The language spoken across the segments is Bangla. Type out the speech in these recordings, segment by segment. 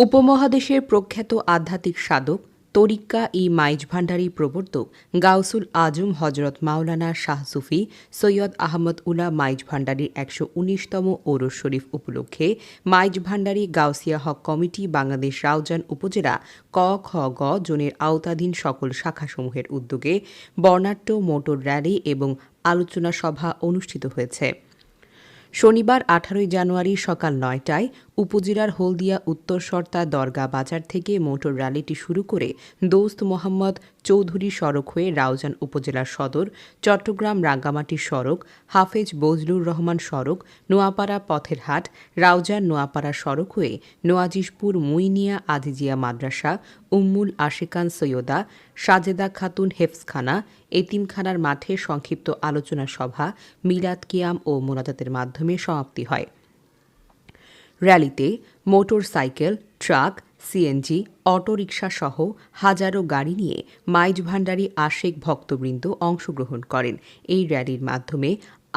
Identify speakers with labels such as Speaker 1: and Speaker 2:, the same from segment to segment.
Speaker 1: উপমহাদেশের প্রখ্যাত আধ্যাত্মিক সাধক তরিক্কা ই মাইজ ভান্ডারী প্রবর্তক গাউসুল আজম হজরত মাওলানা শাহ সুফি সৈয়দ আহমদ উলা মাইজ ভান্ডারীর ১১৯তম ওরস শরীফ উপলক্ষে মাইজ ভান্ডারী গাউসিয়া হক কমিটি বাংলাদেশ রাউজান উপজেলা ক খ গ জোনের আওতাধীন সকল শাখাসমূহের উদ্যোগে বর্ণাঢ্য মোটর র্যালি এবং আলোচনা সভা অনুষ্ঠিত হয়েছে। শনিবার ১৮ জানুয়ারি সকাল ৯টায় উপজেলার হলদিয়া উত্তর সর্তা দরগা বাজার থেকে মোটর র্যালিটি শুরু করে দোস্ত মোহাম্মদ চৌধুরী সড়ক হয়ে রাউজান উপজেলা সদর, চট্টগ্রাম রাঙ্গামাটি সড়ক, হাফেজ বজলুর রহমান সড়ক, নোয়াপাড়া পথের হাট, রাউজান নোয়াপাড়া সড়ক হয়ে নোয়াজিশপুর মুইনিয়া আজিজিয়া মাদ্রাসা, উম্মুল আশিকান সৈয়দা সাজেদা খাতুন হেফজখানা, এতিমখানার মাঠে সংক্ষিপ্ত আলোচনা সভা, মিলাদ কিয়াম ও মোনাজাতের মাধ্যমে সমাপ্তি হয়। র্যালিতে motor cycle, truck, CNG, autorickshaw সহ হাজারো গাড়ি নিয়ে মাইজ ভান্ডারী আশেক ভক্তবৃন্দ অংশগ্রহণ করেন। এই র্যালির মাধ্যমে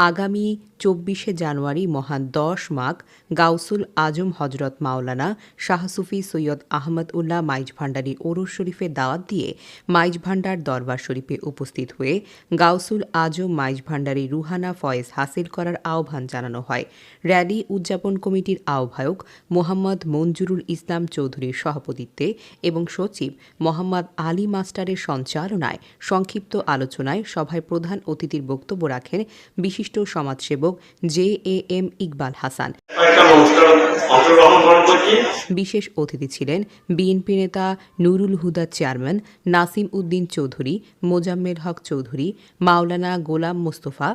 Speaker 1: আগামী ২৪শে জানুয়ারি মহান ১০ মাঘ গাউসুল আজম হজরত মাওলানা শাহ সুফি সৈয়দ আহমদ উল্লাহ মাইজ ভান্ডারী ওরস শরীফের দাওয়াত দিয়ে মাইজ ভান্ডার দরবার শরীফে উপস্থিত হয়ে গাউসুল আজম মাইজ ভান্ডারী রুহানা ফয়েজ হাসিল করার আহ্বান জানানো হয়। র্যালি উদযাপন কমিটির আহ্বায়ক মোহাম্মদ মঞ্জুরুল ইসলাম চৌধুরীর সভাপতিত্বে এবং সচিব মোহাম্মদ আলী মাস্টারের সঞ্চালনায় সংক্ষিপ্ত আলোচনায় সভায় প্রধান অতিথির বক্তব্য রাখেন বিশিষ্ট সমাজসেবক JAM ইকবাল হাসান। বিশেষ অতিথি ছিলেন বিএনপি নেতা নুরুল হুদা চেয়ারম্যান নাসিম উদ্দিন চৌধুরী, মোজাম্মেল হক চৌধুরী, মাওলানা গোলাম মোস্তফা,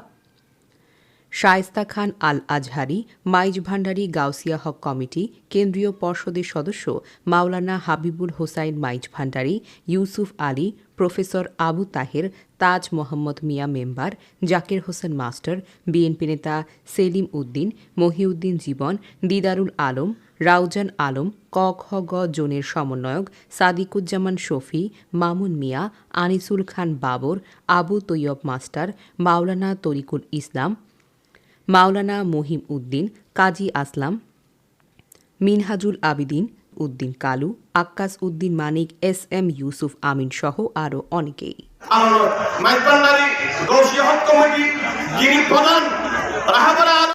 Speaker 1: শায়েস্তা খান আল আজহারি, মাইজ ভান্ডারী গাউসিয়া হক কমিটি কেন্দ্রীয় পর্ষদের সদস্য মাওলানা Habibul Hossain Maij Bhandari, Yusuf Ali, professor Abu Taher, Taj Mohammad Miah member, Zakir Hossain master, BNP নেতা সেলিম উদ্দিন, মহিউদ্দিন জীবন, দিদারুল আলম, রাউজান আলম, ক খ গ জোনের সমন্বয়ক সাদিকুজ্জামান শফি, মামুন মিয়া, আনিসুল খান বাবর, আবু তৈয়ব মাস্টার, মাওলানা তরিকুল ইসলাম, মাওলানা মহিম উদ্দিন, কাজী আসলাম, মিনহাজুল আবিদিন উদ্দিন কালু, আক্কাস উদ্দিন মানিক, SM ইউসুফ আমিন সহ আরও অনেকেই।